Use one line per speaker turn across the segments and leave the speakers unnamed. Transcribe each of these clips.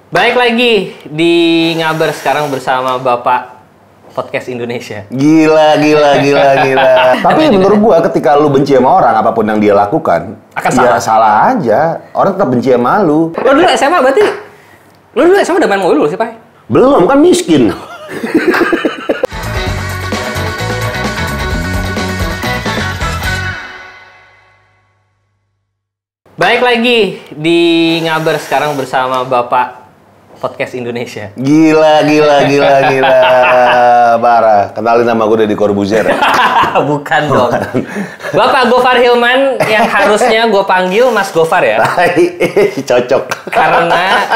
Baik lagi di Ngabar sekarang bersama Bapak Podcast Indonesia.
Gila. Tapi menurut gua ketika lu benci sama orang, apapun yang dia lakukan,
akan
ya salah aja. Orang tetap benci sama lu.
Lo dulu SMA berarti? Lo dulu SMA udah main mobil dulu sih, Pak?
Belum, kan miskin.
Baik lagi di Ngabar sekarang bersama Bapak Podcast Indonesia.
Gila. Parah. Kenalin nama gue Deddy Corbuzier.
Bukan dong. Bapak Gofar Hilman yang harusnya gue panggil Mas Gofar ya.
Cocok.
Karena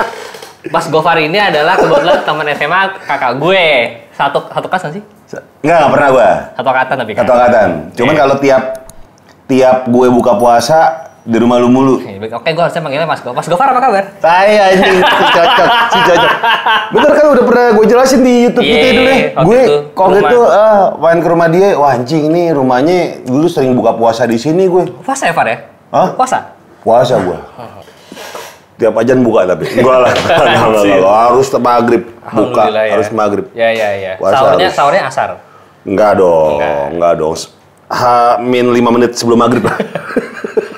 Mas Gofar ini adalah kebetulan teman SMA kakak gue. Satu kelas nggak sih?
Nggak pernah gua.
Satu angkatan tapi kan?
Satu angkatan. Cuman kalau tiap gue buka puasa, di rumah lu mulu.
Oke, gue harusnya panggilnya Mas Gofar. Mas Gofar apa kabar?
Saya anjing, cocok. Bener kan udah pernah gue jelasin di YouTube gitu dulu ya. Gue kalau gitu main ke rumah dia, wah anjing ini rumahnya dulu sering buka puasa di sini gue.
Puasa ya, Far ya?
Hah? Puasa gue. Tiap ajan buka tapi. Enggak lah. Harus maghrib buka,
ya.
harus maghrib.
Ya. Sahurnya asar.
Enggak dong. Min 5 menit sebelum maghrib lah.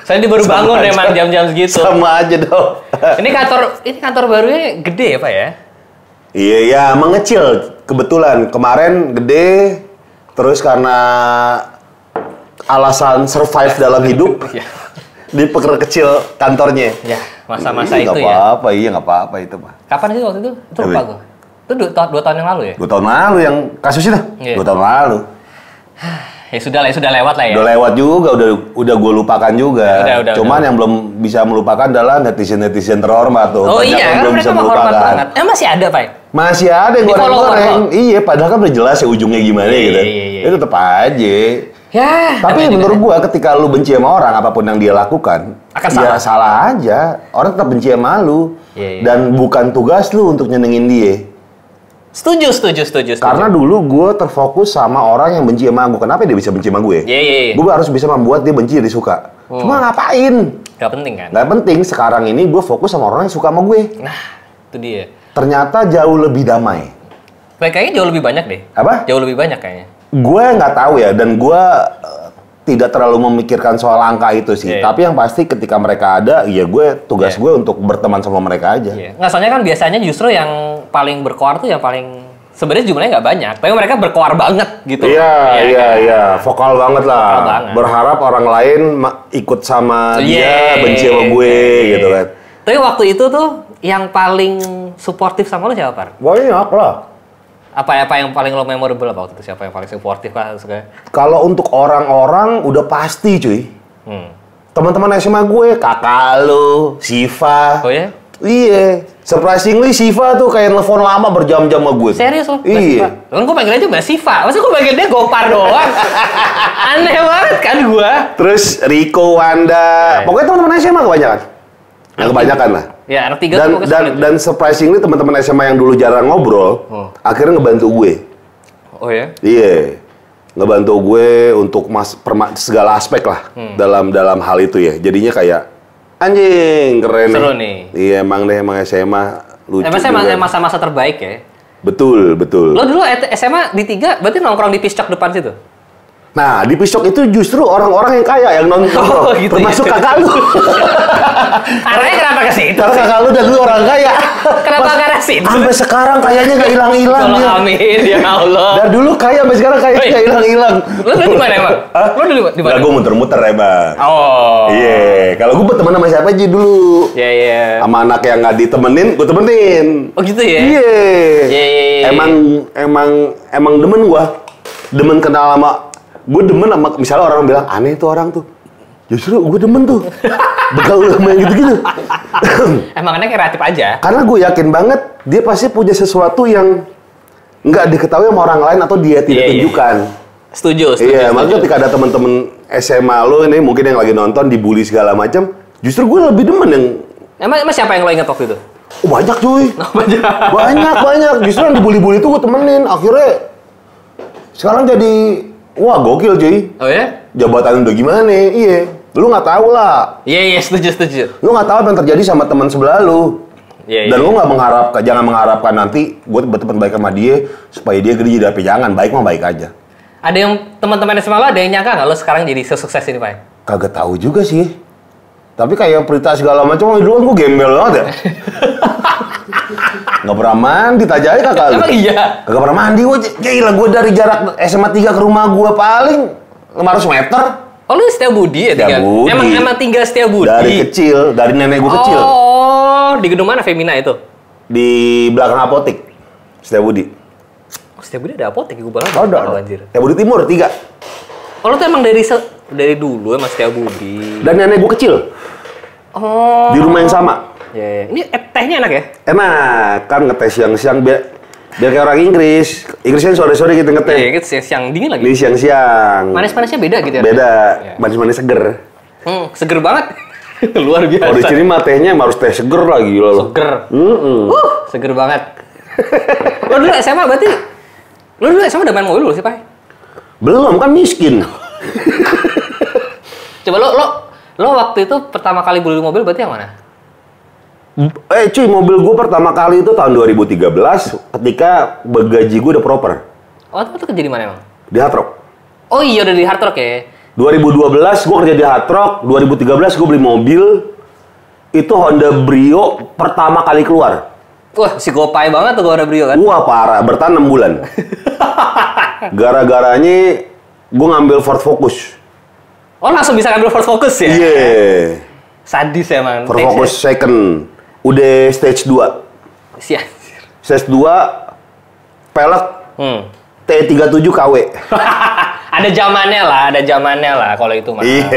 Saya baru bangun emang jam-jam segitu.
Sama aja dong.
Ini kantor barunya gede ya, Pak ya?
Iya, ya mengecil. Kebetulan kemarin gede, terus karena alasan survive dalam hidup, diperkecil kantornya.
Ya, masa-masa itu
ya. Nggak apa-apa itu mah.
Kapan sih waktu itu? Itu lupa gue. Itu 2 tahun yang lalu ya?
2 tahun lalu yang kasus itu?
Iya.
2 tahun lalu.
Ya sudah lewat lah ya.
Udah lewat juga, udah gue lupakan juga. Cuman yang belum bisa melupakan adalah netizen terhormat tuh.
Oh iya, kan mereka menghormat banget. Masih ada, Pak?
Masih ada yang goreng-goreng. Iya, padahal kan udah jelas ya ujungnya gimana gitu.
Iya.
Itu tetap aja.
Ya.
Tapi menurut gua ketika lu benci sama orang, apapun yang dia lakukan, ya salah aja. Orang tetap benci sama lu. Dan bukan tugas lu untuk nyenengin dia.
Setuju.
Karena dulu gue terfokus sama orang yang benci sama gue. Kenapa dia bisa benci sama gue?
Iya.
Gue harus bisa membuat dia benci jadi suka. Cuma ngapain?
Gak penting kan?
Gak penting. Sekarang ini gue fokus sama orang yang suka sama gue.
Nah, itu dia.
Ternyata jauh lebih damai.
Kayaknya jauh lebih banyak deh.
Apa?
Jauh lebih banyak kayaknya.
Gue nggak tahu ya. Dan gue tidak terlalu memikirkan soal angka itu sih. Tapi yang pasti ketika mereka ada, ya gue tugas gue untuk berteman sama mereka aja.
Nggak, soalnya kan biasanya justru yang paling berkoar tuh yang paling sebenarnya jumlahnya nggak banyak, tapi mereka berkoar banget gitu.
Iya. Vokal banget lah. Berharap orang lain ikut sama dia, benci sama gue gitu kan.
Tapi waktu itu tuh yang paling suportif sama lo siapa, Par?
Banyak lah.
Apa yang paling lo memorable apa waktu itu? Siapa yang paling suportif lah?
Kalau untuk orang-orang udah pasti cuy. Teman-teman SMA gue, kakak lo, Siva.
Oh ya?
Iya. Surprisingly Siva tuh kayak nelfon lama berjam-jam sama gue.
Serius lo?
Iya.
Kan gue panggil aja Mbak Siva. Masa gue panggil dia Gopar doang? Aneh banget kan gue.
Terus Riko, Wanda. Pokoknya teman-teman SMA kebanyakan. Yang kebanyakan lah.
Ya, anak 3
dan surprisingly teman-teman SMA yang dulu jarang ngobrol, akhirnya ngebantu gue.
Oh ya?
Iya. Ngebantu gue untuk segala aspek lah dalam hal itu ya. Jadinya kayak anjing, keren nih.
Seru nih.
Iya, emang SMA lucu.
Emang masa-masa terbaik ya?
Betul.
Lo dulu SMA di 3 berarti nongkrong di Piscok depan situ?
Nah, di Piscok itu justru orang-orang yang kaya yang nongkrong, gitu termasuk kakak lu.
Arahnya kenapa ke situ?
Karena kakak lu dan lu orang kaya.
Kenapa nggak ke situ?
Sampai sekarang kayaknya nggak hilang-hilang dia.
Amin, ya Allah.
Dan dulu kaya, sampai sekarang kayaknya nggak hilang-hilang.
Lo dulu di mana emang? Lo dulu di mana?
Gue muter-muter emang.
Oh.
Iya. Kalau gue berteman sama siapa aja dulu.
Iya.
Sama anak yang nggak ditemenin, gue temenin.
Oh gitu ya?
Iya. Emang demen gue. Demen kenal sama. Gue demen sama, misalnya orang bilang, aneh tuh orang tuh. Justru gue demen tuh. Bergaul sama yang gitu-gitu.
Emang aneh kreatif aja.
Karena gue yakin banget, dia pasti punya sesuatu yang nggak diketahui sama orang lain atau dia tidak tunjukkan.
Setuju.
Iya, makanya ketika ada teman-teman SMA lo ini mungkin yang lagi nonton dibully segala macam, justru gue lebih demen yang.
Emang siapa yang lo ingat waktu itu?
Oh, banyak cuy. Banyak. Justru yang dibully-bully itu gue temenin. Akhirnya sekarang jadi wah gokil cuy.
Oh ya?
Jabatan udah gimana? Iya. Lu nggak tahu lah.
Iya, setuju.
Lu nggak tahu apa yang terjadi sama teman sebelah lu. Dan gue nggak jangan mengharapkan nanti gue betul-betul baik sama dia supaya dia gede jadi apa. Jangan, baik mah baik aja.
Ada yang teman-teman SMA lo ada yang nyangka nggak lo sekarang jadi sesukses ini, Pak?
Kagak tahu juga sih. Tapi kayak berita segala macam, dulu kan gue gembel banget ya. Nggak pernah mandi, aja kakak lu.
Emang iya?
Kagak pernah mandi gue. Gila, gue dari jarak SMA 3 ke rumah gue paling 500 meter.
Oh, lu Setiabudi ya tinggal?
Setiabudi.
Emang tinggal Setiabudi?
Dari kecil, dari nenek gue kecil.
Oh, di gedung mana Femina itu?
Di belakang apotek, Setiabudi.
Oh, Setiabudi ada apotek, gue baru
Ada.
Anjir.
Setiabudi Timur 3.
Oh, lu tuh emang dari dulu emang Setiabudi.
Dan nenek gue kecil.
Oh.
Di rumah yang sama.
Ya. Ini tehnya enak ya?
Enak, kan ngetes siang-siang biar kayak orang Inggris. Inggris kan sore-sore gitu ngeteh.
Iya, gitu siang dingin lagi.
Ini siang-siang.
Manis-manisnya beda gitu ya?
Beda,
Ya.
manis-manis seger.
Seger banget. Luar biasa.
Kalau di sini mah tehnya harus teh seger lagi loh.
Seger. Seger banget. Lo dulu SMA berarti? Lo dulu SMA udah main mobil belum sih, Pak?
Belum, kan miskin.
Coba lo waktu itu pertama kali beli mobil berarti yang mana?
Cuy, mobil gue pertama kali itu tahun 2013 ketika gaji gue udah proper.
Oh, itu kerja di mana emang?
Di Hard Rock.
Oh iya, udah di Hard Rock ya?
2012 gue kerja di Hard Rock, 2013 gue beli mobil. Itu Honda Brio pertama kali keluar.
Wah, si Gopay banget tuh Honda Brio kan?
Wah parah, bertahan 6 bulan. Gara-garanya gue ngambil Ford Focus.
Oh, langsung bisa ngambil Ford Focus ya?
Iya.
Sadis emang.
Ford Focus second. Udah stage 2.
Siap.
Stage 2, pelek T37 KW.
Ada zamannya lah kalau itu mah.
Iya.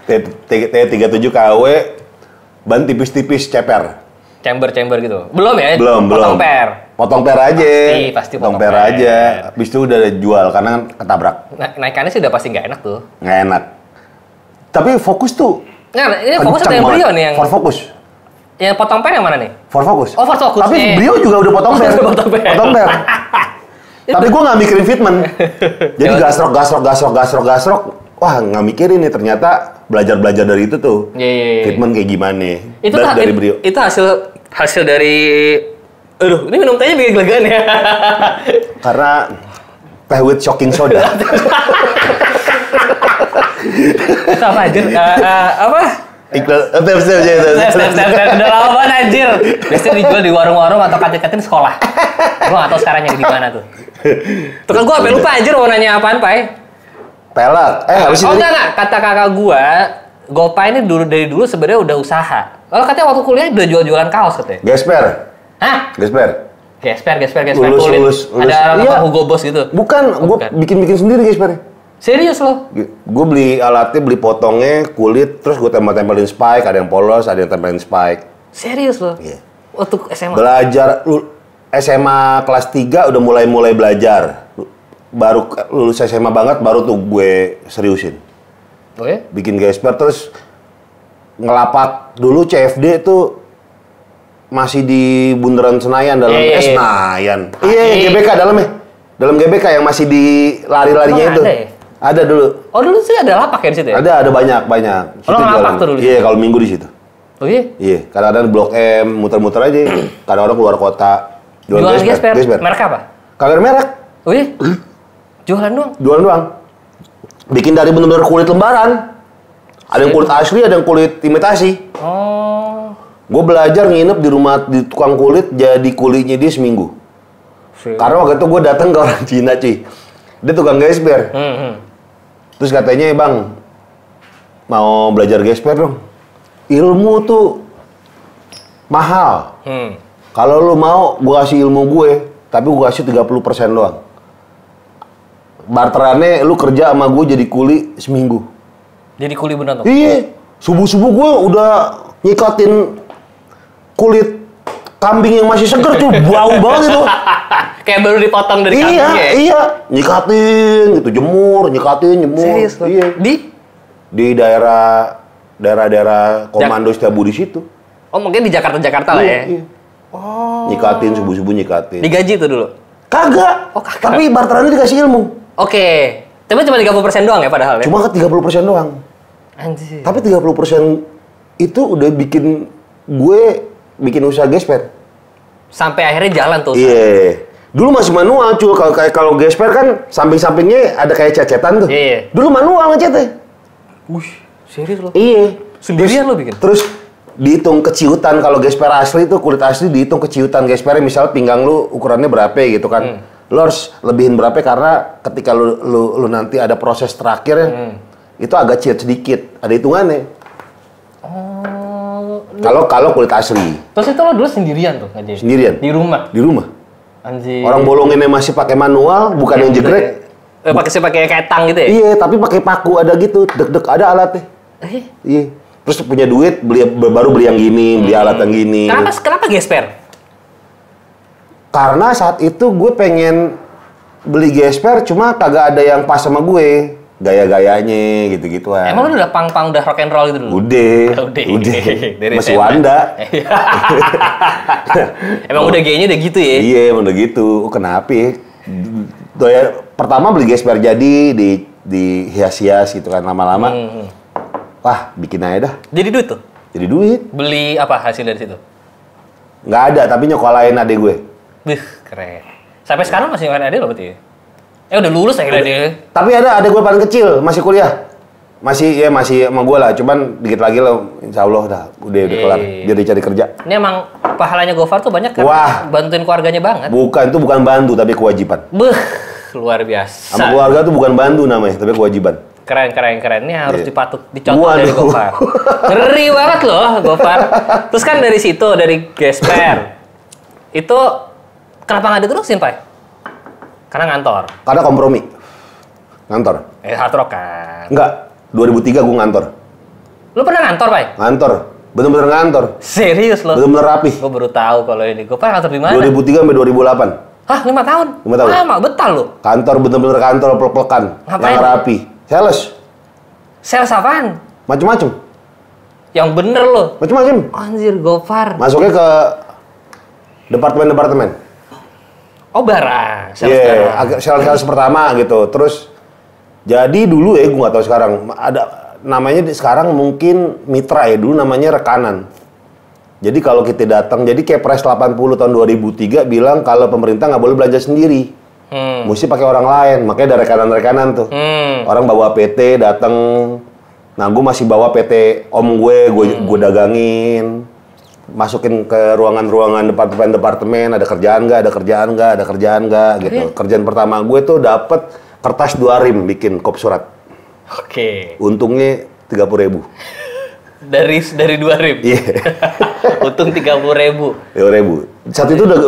T37 KW, ban tipis-tipis ceper.
Chamber gitu. Belum ya?
Belum. Potong per aja.
Pasti
potong per aja. Habis itu udah jual karena kan ketabrak.
Naikannya sih udah pasti nggak enak tuh.
Nggak enak. Tapi Focus tuh
Nah, ini Focus atau yang Brio nih yang
Ford Focus.
Yang potong per yang mana nih?
Ford Focus.
Oh, Ford Focus.
Tapi Brio juga udah potong per.
Potong per.
Tapi gue nggak mikirin fitment. Jadi gasrok. Wah, nggak mikirin nih, ternyata belajar dari itu tuh.
Iya.
Fitment kayak gimana?
Itu
dari Brio.
Itu hasil dari aduh, ini minum tehnya bikin gelegan ya.
Karena teh with shocking soda.
Itu apa aja? Apa?
Iklan, step.
Udah lama banget anjir. Biasanya dijual di warung-warung atau kantin-kantin sekolah. Gua nggak tahu sekarang nyari di mana tuh. Tuh kan gua sampai lupa anjir mau nanya apaan, Pai.
Pelek. Habis itu.
Enggak. Kata kakak gua, Gopay ini dari dulu sebenarnya udah usaha. Kalau katanya waktu kuliah udah jual-jualan kaos katanya.
Gesper.
Hah?
Gesper.
Gesper
Lulus.
Ada
Iya.
Hugo Boss gitu.
Bukan, gue bikin sendiri gesper.
Serius lo?
Gue beli alatnya, beli potongnya, kulit, terus gue tempelin spike, ada yang polos, ada yang tempelin spike.
Serius lo?
Iya.
Waktu SMA?
Belajar, SMA kelas 3 udah mulai belajar. Baru lulus SMA banget, baru tuh gue seriusin.
Oh ya?
Bikin gesper, terus ngelapak dulu CFD tuh masih di Bundaran Senayan dalam Senayan. Iya, GBK dalamnya. Dalam GBK yang masih di lari-larinya itu.
Ada ya?
Ada dulu.
Oh dulu sih ada lapak ya di situ ya?
Ada banyak.
Oh, lo ngelapak tuh dulu?
Iya, kalau minggu di situ.
Oh iya?
Iya, kadang-kadang Blok M, muter-muter aja. Kadang-kadang keluar kota.
Jualan gesper? Merek apa?
Kagak ada merek.
Oh iya? Jualan doang?
Jualan doang. Bikin dari bener-bener kulit lembaran. Ada yang kulit asli, ada yang kulit imitasi.
Oh.
Gue belajar nginep di rumah di tukang kulit, jadi kulitnya dia seminggu. Karena waktu itu gue datang ke orang Cina, cuy. Dia tukang gesper. Terus katanya, Bang, mau belajar gesper dong. Ilmu tuh mahal. Kalau lu mau, gue kasih ilmu gue, tapi gue kasih 30% doang. Barterannya lu kerja sama gue jadi kuli seminggu.
Jadi kuli bener tuh?
Iya. Subuh-subuh gue udah nyikatin kulit kambing yang masih seger tuh, bau banget itu.
Kayak baru dipotong dari kambingnya ya?
Iya. Nyikatin gitu, jemur.
Serius loh?
Iya. Di daerah komando Setiabudi situ.
Oh mungkin di Jakarta lah ya?
Iya. Oh. Nyikatin, subuh-subuh nyikatin.
Digaji tuh dulu?
Kagak.
Oh kagak?
Tapi barterannya dikasih ilmu.
Oke. Tapi cuma 30% doang ya padahal ya?
Cuma ke 30% doang.
Anjir.
Tapi 30% itu udah bikin gue bikin usaha gesper.
Sampai akhirnya jalan tuh.
Iya. Dulu masih manual cuy. Kalau gesper kan samping-sampingnya ada kayak cecetan tuh.
Iya.
Dulu manual ngecetnya.
Wih, serius lo?
Iya.
Sendirian lo bikin?
Terus dihitung keciutan. Kalau gesper asli tuh kulit asli dihitung keciutan gespernya. Misal pinggang lu ukurannya berapa gitu kan. Lu harus lebihin berapa karena ketika lu nanti ada proses terakhir itu agak ciut sedikit. Ada hitungannya. Kalau kulit asli.
Terus itu lo dulu sendirian tuh ngajain?
Sendirian.
Di rumah?
Di rumah.
Anjir.
Orang bolonginnya masih pakai manual, bukan yang jegrek.
Pakai kayak tang gitu ya?
Iya, tapi pakai paku ada gitu, deg-deg ada alatnya. Iya. Terus punya duit, baru beli yang gini, beli alat yang gini.
Kenapa gesper?
Karena saat itu gue pengen beli gesper, cuma kagak ada yang pas sama gue. Gaya-gayanya gitu-gituan.
Emang lu udah pang-pang, udah rock and roll gitu dulu?
Udah.
Dari
Masih
SMA.
Wanda.
Emang udah gayanya udah gitu ya?
Iya, udah gitu. Kenapa ya? Pertama beli gesper jadi di hias-hias gitu kan lama-lama. Wah, bikin aja dah.
Jadi duit tuh?
Jadi duit.
Beli apa hasil dari situ?
Nggak ada, tapi nyokolain adek gue.
Wih, keren. Sampai sekarang masih nyokolain adek lo berarti ya? Udah lulus akhirnya dia.
Tapi ada adek gue paling kecil, masih kuliah. Masih sama gue lah, cuman dikit lagi lo, insya Allah udah kelar. Dia udah cari kerja.
Ini emang pahalanya Gofar tuh banyak kan?
Wah.
Bantuin keluarganya banget.
Bukan, itu bukan bantu, tapi kewajiban.
Luar biasa.
Sama keluarga tuh bukan bantu namanya, tapi kewajiban.
Keren. Ini harus dipatuk, dicontoh
Waduh.
dari Gofar. Ngeri banget loh Gofar. Terus kan dari situ, dari gesper. Itu kenapa nggak diterusin, Pak? Karena ngantor.
Karena kompromi. Ngantor.
Hard rock kan.
Enggak, 2003 gue ngantor.
Lu pernah ngantor, Pak?
Ngantor. Bener-bener ngantor.
Serius lo?
Bener-bener rapi.
Gue baru tahu kalau ini. Gofar ngantor di mana?
2003 sampai 2008.
Hah, 5 tahun?
5 tahun.
Lama, betal lo.
Kantor bener-bener kantor plek-plekan.
Ngapain?
Yang rapi. Sales.
Sales apaan?
Macem-macem.
Yang bener lo.
Macem-macem.
Anjir, Gofar.
Masuknya ke departemen-departemen.
Oh, barang.
Iya, sales pertama gitu. Terus jadi dulu gue nggak tahu sekarang ada namanya sekarang mungkin mitra ya, dulu namanya rekanan. Jadi kalau kita datang, jadi Kepres 80 tahun 2003 bilang kalau pemerintah nggak boleh belanja sendiri. Mesti pakai orang lain, makanya ada rekanan-rekanan tuh. Orang bawa PT datang, nah gue masih bawa PT om gue dagangin. Masukin ke ruangan-ruangan departemen, ada kerjaan nggak gitu. Kerjaan pertama gue tuh dapet kertas 2 rim bikin kop surat.
Oke.
Untungnya 30.000.
Dari 2 rim?
Iya.
Untung 30.000.
30.000. Saat itu udah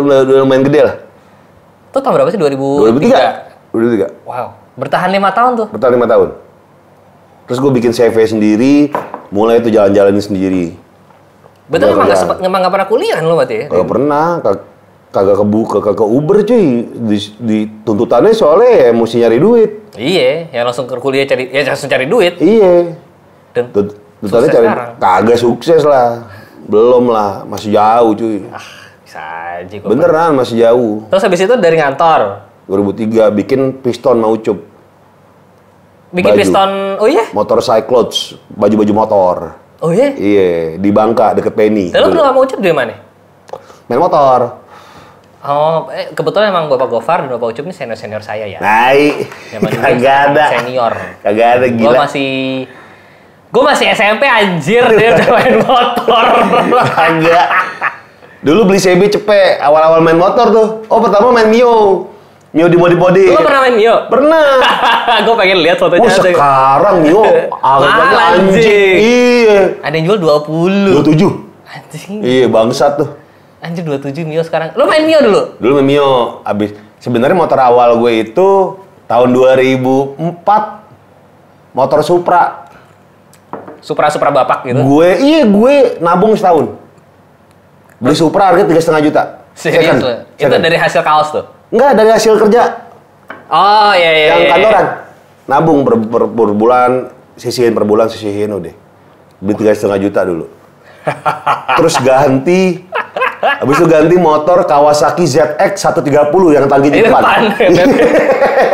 lumayan gede lah.
Itu tahun berapa sih? 2003?
2003.
Wow. Bertahan 5 tahun tuh?
Bertahan 5 tahun. Terus gue bikin CV sendiri, mulai itu jalan-jalanin sendiri.
Betul emang nggak pernah kuliah lo berarti ya?
Kagak pernah, kagak ke Uber cuy. Di tuntutannya soalnya ya mesti nyari duit.
Iya, yang langsung ke kuliah langsung cari duit.
Iya.
Dan
tuntutannya cari
sekarang.
kagak sukses lah. Belum lah, masih jauh cuy.
Bisa aja kok.
Beneran masih jauh.
Terus habis itu dari ngantor?
2003 bikin piston mau Ucup.
Bikin
Baju.
piston, oh iya?
Motor cyclones, baju-baju motor.
Oh iya?
Iya, di Bangka deket Penny.
Lalu lu mau Ucup dari mana?
Main motor.
Oh, kebetulan emang Bapak Gofar dan Bapak Ucup ini senior saya ya.
Naik.
Zaman dulu
Kagak ada.
Senior.
Kagak ada gila.
Gue masih SMP anjir, dia udah main motor.
Kagak. Dulu beli CB cepet, awal-awal main motor tuh. Oh, pertama main Mio. Mio di body-body.
Lu pernah main Mio?
Pernah.
Gue pengen lihat fotonya.
Oh, sekarang Mio harganya anjing. Iya.
Ada yang jual 20.
27.
Anjing.
Iya, bangsat tuh.
Anjir 27 Mio sekarang. Lu main Mio dulu?
Dulu main Mio. Abis sebenarnya motor awal gue itu tahun 2004 motor Supra.
Supra bapak gitu.
Gue nabung setahun. Beli Supra harga 3,5 juta.
Serius lu? Itu dari hasil kaos tuh?
Enggak, dari hasil kerja.
Oh iya.
Yang kantoran. Nabung per bulan, sisihin per bulan, sisihin udah. Beli 3,5 juta dulu. Terus ganti, habis itu ganti motor Kawasaki ZX 130 yang tangki di depan.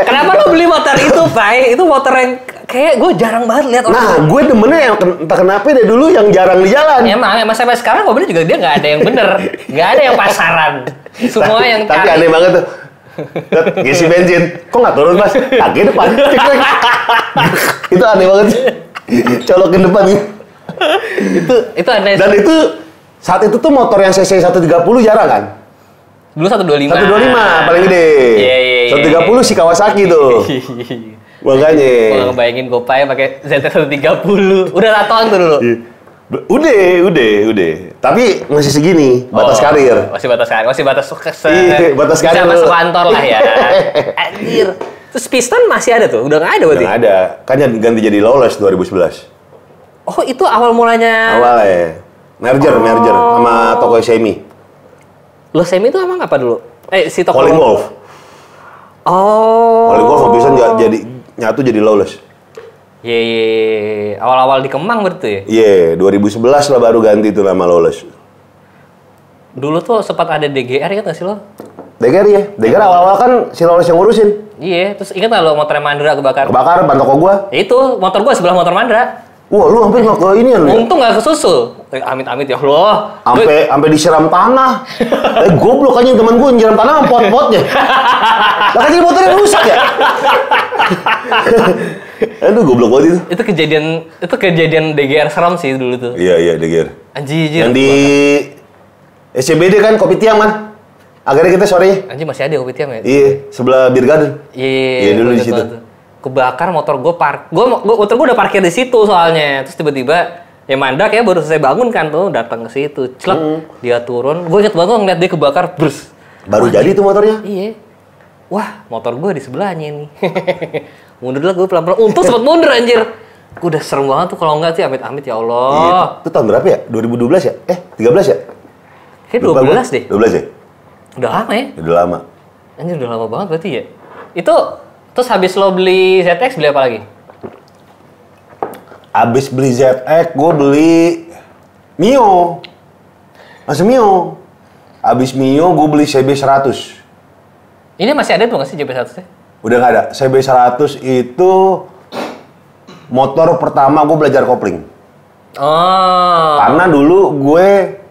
Kenapa lo beli motor itu, Pak? Itu motor yang kayak gue jarang banget lihat orang.
Nah, gue demennya yang entah kenapa deh dulu yang jarang di jalan.
Emang sampai sekarang mobilnya juga dia nggak ada yang bener, nggak ada yang pasaran. Semua yang
Tapi
cari.
aneh banget tuh. Ngisi bensin, kok nggak turun mas? Kaki depan, cek lagi. Itu aneh banget sih. Colokin depan nih.
Itu aneh.
Dan itu saat itu tuh motor yang CC 130 jarang kan?
Dulu 125.
125 paling gede.
Iya.
130 si Kawasaki tuh. Makanya.
Gue ngebayangin Gopay pakai ZX 130. Udah tatoan tuh dulu.
Udah. Tapi masih segini, batas karir.
Masih batas karir. Masih batas
Iya, batas karir.
Bisa masuk kantor lah ya. Anjir. Terus piston masih ada tuh? Udah nggak ada berarti?
Nggak ada. Kan ganti jadi lawless 2011.
Oh, itu awal mulanya.
Awalnya. Merger sama toko Semi.
Lo Semi itu emang apa dulu? Si toko
Calling Wolf.
Oh.
Calling Wolf sama Piston jadi nyatu jadi lawless.
Iya. Awal-awal di Kemang berarti ya?
Iya, 2011 lah baru ganti itu nama lawless.
Dulu tuh sempat ada DGR ya nggak sih lo?
DGR ya? DGR awal-awal kan si lawless yang ngurusin.
Iya, terus ingat nggak lo motornya Mandra kebakar?
Kebakar ban toko gua.
Ya itu, motor gua sebelah motor Mandra.
Wah, lu hampir nggak ke ini ya lu?
Untung nggak kesusul. Amit-amit ya Allah.
Sampai disiram tanah. Goblok aja teman gua nyiram tanah sama pot-potnya. Lah kan jadi motornya rusak ya? Aduh, goblok banget itu.
Itu kejadian DGR seram sih dulu tuh.
Iya, DGR.
Anjir.
Yang di SCBD kan Kopi Tiam kan? Akhirnya kita sorenya.
Anjir masih ada kopi tiam ya?
Iya, sebelah Beer Garden.
Iya,
dulu di situ.
Kebakar motor gue motor gue udah parkir di situ soalnya. Terus tiba-tiba ya Manda kayak baru selesai bangun kan tuh datang ke situ. Celek, dia turun. Gue inget banget tuh ngeliat dia kebakar, brus.
Baru jadi tuh motornya.
Iya. Wah, motor gue di sebelahnya nih. Mundur lah gue pelan-pelan. Untung sempat mundur anjir. Gue udah serem banget tuh kalau enggak sih amit-amit ya Allah.
Iya, itu tahun berapa ya? 2012 ya? 13 ya?
Kayak 12 deh.
12 ya?
Udah lama ya?
Udah lama.
Anjir udah lama banget berarti ya. Itu terus habis lo beli ZX beli apa lagi?
Abis beli ZX, gue beli Mio. Masih Mio. Abis Mio, gue beli CB100.
Ini masih ada tuh nggak sih JP100 nya?
Udah nggak ada. CB100 itu motor pertama gue belajar kopling.
Oh.
Karena dulu gue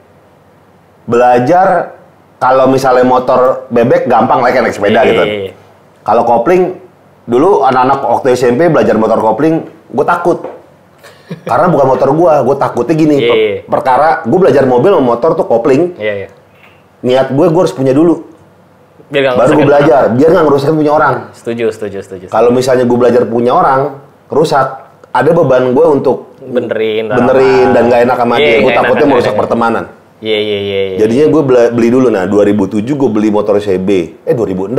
belajar kalau misalnya motor bebek gampang lah naik sepeda gitu. Kalau kopling, dulu anak-anak waktu SMP belajar motor kopling, gue takut. Karena bukan motor gue takutnya gini. Perkara gue belajar mobil sama motor tuh kopling.
Iya.
Niat gue harus punya dulu. Baru gue belajar, biar nggak ngerusakin punya orang.
Setuju.
Kalau misalnya gue belajar punya orang, rusak, ada beban gue untuk
benerin
dan nggak enak sama dia. Gue takutnya merusak pertemanan.
Iya.
Jadinya gue beli dulu. Nah, 2007 gue beli motor CB. 2006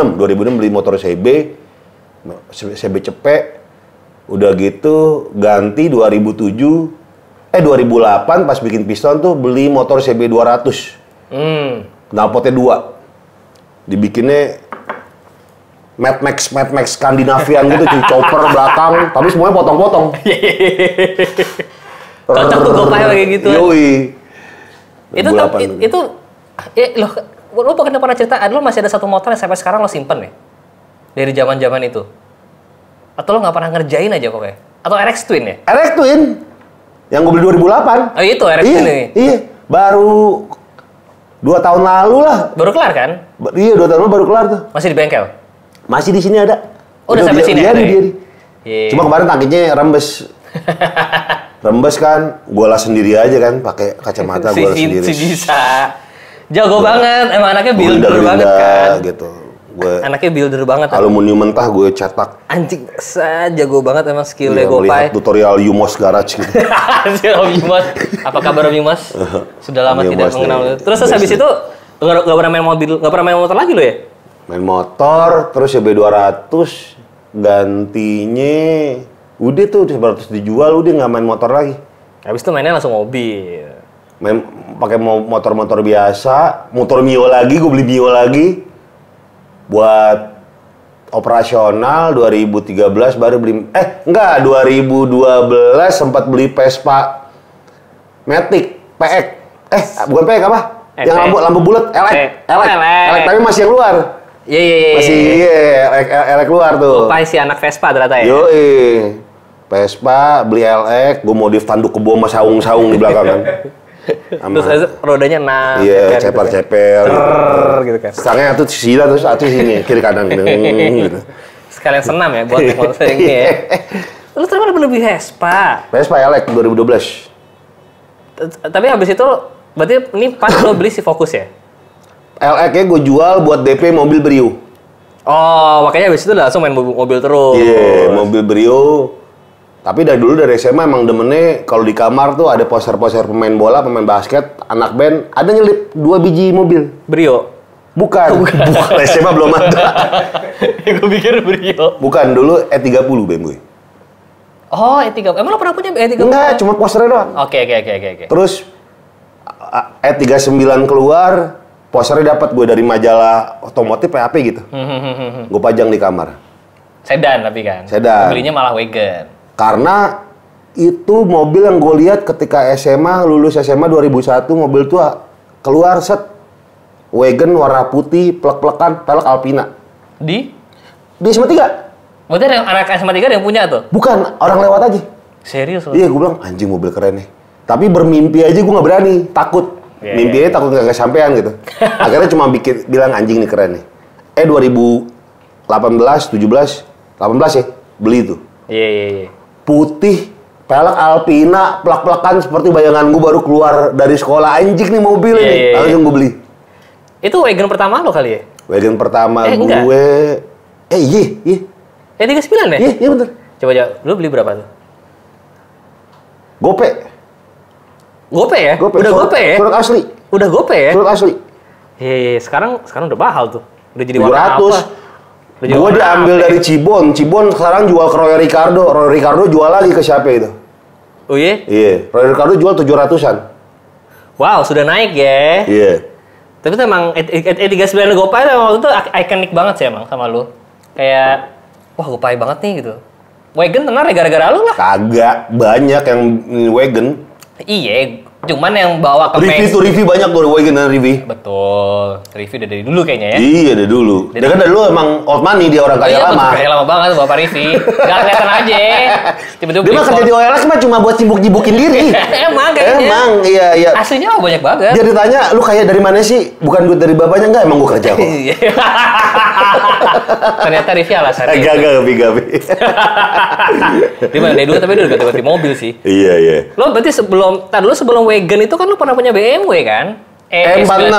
beli motor CB cepet. Udah gitu ganti 2008 pas bikin piston tuh beli motor CB 200. Knalpotnya 2. Dibikinnya Mad Max Skandinavian gitu, cuy, chopper belakang, tapi semuanya potong-potong.
Cocok tuh gue kayak gitu.
Yoi.
Itu lo pernah cerita, lo masih ada satu motor yang sampai sekarang lo simpen ya? Dari zaman-zaman itu? Atau lo nggak pernah ngerjain aja kok kayak? Atau RX Twin ya?
RX Twin, yang gue beli 2008.
Oh itu RX Twin ini?
Iya, baru 2 tahun lalu lah.
Baru kelar kan?
Iya, 2 tahun lalu baru kelar tuh.
Masih di bengkel?
Masih di sini ada.
Oh, udah sampai sini ada ya?
Cuma kemarin tangkinya rembes. Rembes kan, gue las sendiri aja kan, pakai kacamata gue las sendiri.
Bisa. Jago banget, emang anaknya builder banget kan.
Gitu.
Anaknya builder banget.
Aluminium mentah gue cetak.
Anjing, jago banget emang skillnya Gopay.
Melihat tutorial Yumos Garage gitu.
Yumos. Apa kabar Yumos? Sudah lama tidak mengenal. Terus habis itu nggak pernah main mobil, nggak pernah main motor lagi lo ya?
Main motor, terus CB 200 gantinya udah tuh 100 dijual, udah nggak main motor lagi.
Habis itu mainnya langsung mobil.
Main pakai motor-motor biasa, motor Mio lagi, gue beli Mio lagi buat operasional. 2013 baru beli 2012 sempat beli Vespa Matic PX. Bukan PX apa? Yang lampu bulat, elek tapi masih yang luar.
Iya.
Masih elek luar tuh.
Gopay si anak Vespa ternyata ya.
Yoi. Vespa, beli LX, gue modif tanduk kebo sama saung-saung di belakang kan.
Terus rodanya 6.
Iya, ceper-ceper.
Gitu kan.
Stangnya satu sini, terus satu sini, kiri kanan gitu.
Sekalian senam ya buat naik motor yang ini ya. Lu terus lebih Vespa.
Vespa LX 2012.
Tapi habis itu berarti ini pas lo beli si Focus ya?
LX-nya gue jual buat DP mobil Brio.
Oh, makanya habis itu langsung main mobil terus.
Iya, mobil Brio. Tapi dari dulu dari SMA emang demennya kalau di kamar tuh ada poster-poster pemain bola, pemain basket, anak band, ada nyelip 2 biji mobil.
Brio?
Bukan. Bukan. SMA belum ada.
Gue pikir Brio.
Bukan, dulu E30 BMW.
Oh, E30. Emang lo pernah punya E30?
Enggak, cuma posternya doang.
Oke.
Terus E39 keluar, posternya dapat gue dari majalah otomotif PAP gitu. Gue pajang di kamar.
Sedan tapi kan?
Sedan.
Belinya malah wagon.
Karena itu mobil yang gue lihat ketika SMA, lulus SMA 2001, mobil tua keluar set. Wagon warna putih, plek-plekan, pelek Alpina.
Di
SMA 3.
Berarti ada anak SMA 3 yang punya tuh?
Bukan, orang lewat aja.
Serius loh?
Iya, gue bilang, anjing mobil keren nih. Tapi bermimpi aja gue nggak berani, takut. Mimpinya takut nggak kesampean gitu. Akhirnya cuma bilang anjing nih keren nih. 2018, 17, 18 ya, beli itu.
Iya.
Putih, pelek Alpina, plak-plakan seperti bayangan gue baru keluar dari sekolah. Anjing nih mobil ini, langsung gue beli.
Itu wagon pertama lo kali ya?
Wagon pertama gue,
enggak.
iya.
E39 ya?
Iya bener.
Coba, lu beli berapa tuh?
Gope.
Gope ya?
Gope.
Udah gope ya?
Surat asli.
Udah gope ya?
Surat asli.
Iya, sekarang udah mahal tuh. Udah jadi warna apa?
700. Gue diambil dari Cibon. Cibon sekarang jual ke Roy Ricardo. Roy Ricardo jual lagi ke siapa itu?
Oh iya?
Iya. Roy Ricardo jual 700-an.
Wow, sudah naik ya?
Iya.
Tapi tuh emang E39 Gopay tuh waktu itu ikonik banget sih emang sama lu. Kayak, wah Gopay banget nih gitu. Wagon tenar ya gara-gara lu lah.
Kagak. Banyak yang wagon.
Iya, cuman yang bawa ke
Review banyak tuh wagon dan review.
Betul. Review dari dulu kayaknya ya.
Iya, dari dulu. Dia kan dari dulu emang old money, dia orang kaya lama.
Kaya lama banget Bapak Review. Gak kelihatan aja. Tiba-tiba
dia mah kerja di OLX mah cuma buat cibuk-cibukin diri.
Emang kayaknya.
Emang, iya.
Aslinya banyak banget.
Dia ditanya, lu kaya dari mana sih? Bukan duit dari bapaknya, enggak? Emang gua kerja kok.
Ternyata Review alasannya.
Gagal, gabi.
Dia mana dari dulu tapi dia udah ganti mobil sih.
Iya.
Lo berarti sebelum wagon itu kan lo pernah punya BMW kan?
E46.